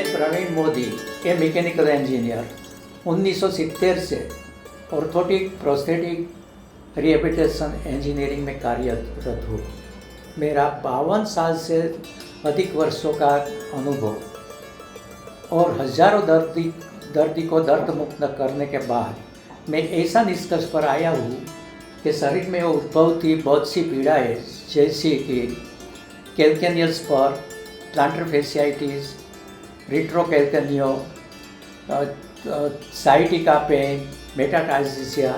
प्रवीण मोदी ए mechanical engineer 1970 से orthotic prosthetic rehabilitation engineering में कार्यरत हूँ। मेरा 52 साल से अधिक वर्षों का अनुभव और हजारों दर्दी को दर्द मुक्त करने के बाद मैं ऐसा निष्कर्ष पर आया हूँ कि शरीर में उद्भवती बहुत सी पीड़ाएँ जैसी कि calcaneal spur, plantar fasciitis, retrocalcaneo, sciatica pain, metatarsia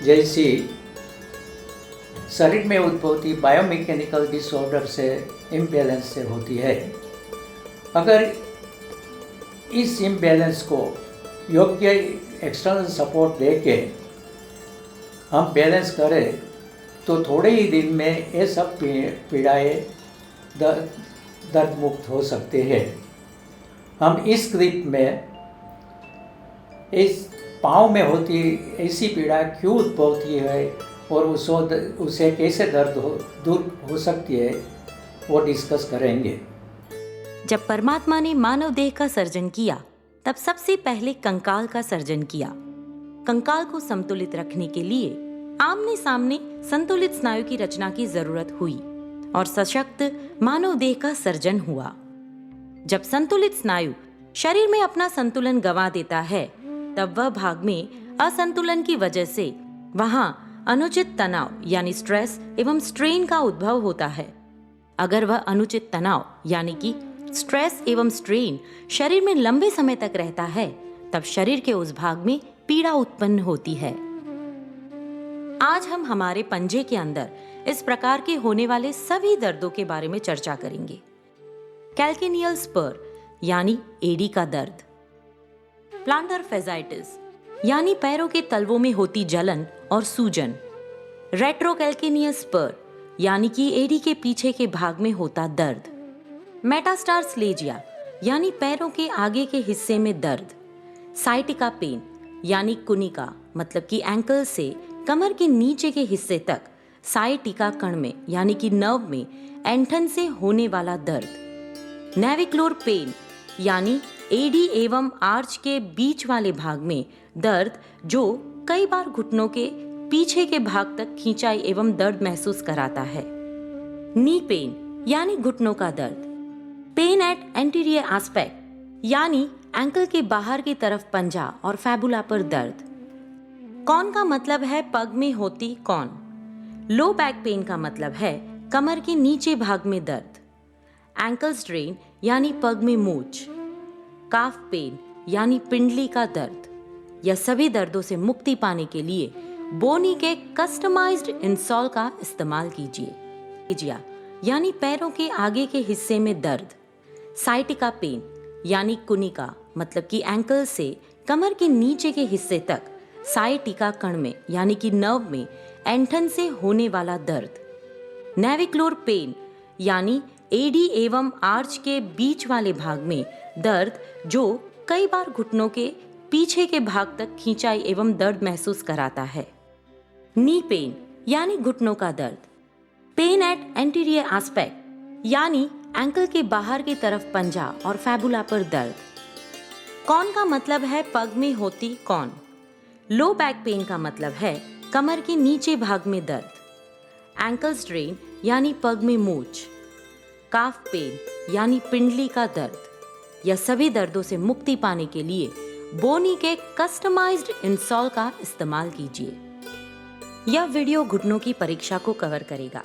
जैसी शरीर में उद्भवती बायोमैकेनिकल डिसऑर्डर से इम्बैलेंस से होती है। अगर इस इम्बैलेंस को योग्य एक्सटर्नल सपोर्ट देके हम बैलेंस करें तो थोड़े ही दिन में ये सब पीड़ाएँ दर्द मुक्त हो सकते हैं। हम इस क्लिप में इस पाँव में होती ऐसी पीड़ा क्यों उद्भवती है और उसे कैसे दूर हो सकती है वो डिस्कस करेंगे। जब परमात्मा ने मानव देह का सर्जन किया तब सबसे पहले कंकाल का सर्जन किया। कंकाल को संतुलित रखने के लिए आमने सामने संतुलित स्नायु की रचना की जरूरत हुई और सशक्त मानव देह का सर्जन हुआ। जब संतुलित स्नायु शरीर में अपना संतुलन गंवा देता है तब वह भाग में असंतुलन की वजह से वहां अनुचित तनाव यानी स्ट्रेस एवं स्ट्रेन का उद्भव होता है। अगर वह अनुचित तनाव यानी कि स्ट्रेस एवं स्ट्रेन शरीर में लंबे समय तक रहता है तब शरीर के उस भाग में पीड़ा उत्पन्न होती है। आज हम हमारे पंजे के अंदर इस प्रकार के होने वाले सभी दर्दों के बारे में चर्चा करेंगे। कैल्केनियल स्पर यानी एडी का दर्द, प्लांटर फेसाइटिस यानी पैरों के तलवों में होती जलन और सूजन, रेट्रोकैल्केनियल स्पर यानी कि एडी के पीछे के भाग में होता दर्द, मेटास्टार्सलेजिया यानी पैरों के आगे के हिस्से में दर्द, साइटिका पेन यानी कुनिका मतलब कि एंकल से कमर के नीचे के हिस्से तक साइटिका कण में यानी कि नर्व में ऐंठन से होने वाला दर्द, नेविकुलर पेन यानी एडी एवं आर्च के बीच वाले भाग में दर्द जो कई बार घुटनों के पीछे के भाग तक खींचाई एवं दर्द महसूस कराता है, नी पेन यानी घुटनों का दर्द, पेन एट एंटीरियर एस्पेक्ट यानी एंकल के बाहर की तरफ पंजा और फैबुला पर दर्द। कॉन का मतलब है पग में होती कॉन। लो बैक पेन का मतलब है कमर के नीचे भाग में दर्द। एंकल स्ट्रेन यानी पग में मूंछ। काफ पेन यानी पिंडली का दर्द। यह सभी दर्दों से मुक्ति पाने के लिए बोनी के कस्टमाइज्ड इंसोल का इस्तेमाल कीजिए। यानी पैरों के आगे के हिस्से में दर्द। साइटिका पेन यानी कुनिका मतलब कि एंकल से कमर के नीचे के हिस्से तक साइटिका कण में यानी कि नर्व में ऐंठन से होने वाला दर्द। नेविकुलर पेन यानी एडी एवं आर्च के बीच वाले भाग में दर्द जो कई बार घुटनों के पीछे के भाग तक खींचाई एवं दर्द महसूस कराता है। नी पेन यानी घुटनों का दर्द। पेन एट एंटीरियर एस्पेक्ट यानी एंकल के बाहर की तरफ पंजा और फैबुला पर दर्द। कॉन का मतलब है पग में होती कॉन। लो बैक पेन का मतलब है कमर के नीचे भाग में दर्द। एंकल स्ट्रेन यानी पग में मूंछ। काफ पेन यानी पिंडली का दर्द। यह सभी दर्दों से मुक्ति पाने के लिए बोनी के कस्टमाइज्ड इंसोल का इस्तेमाल कीजिए। यह वीडियो घुटनों की परीक्षा को कवर करेगा।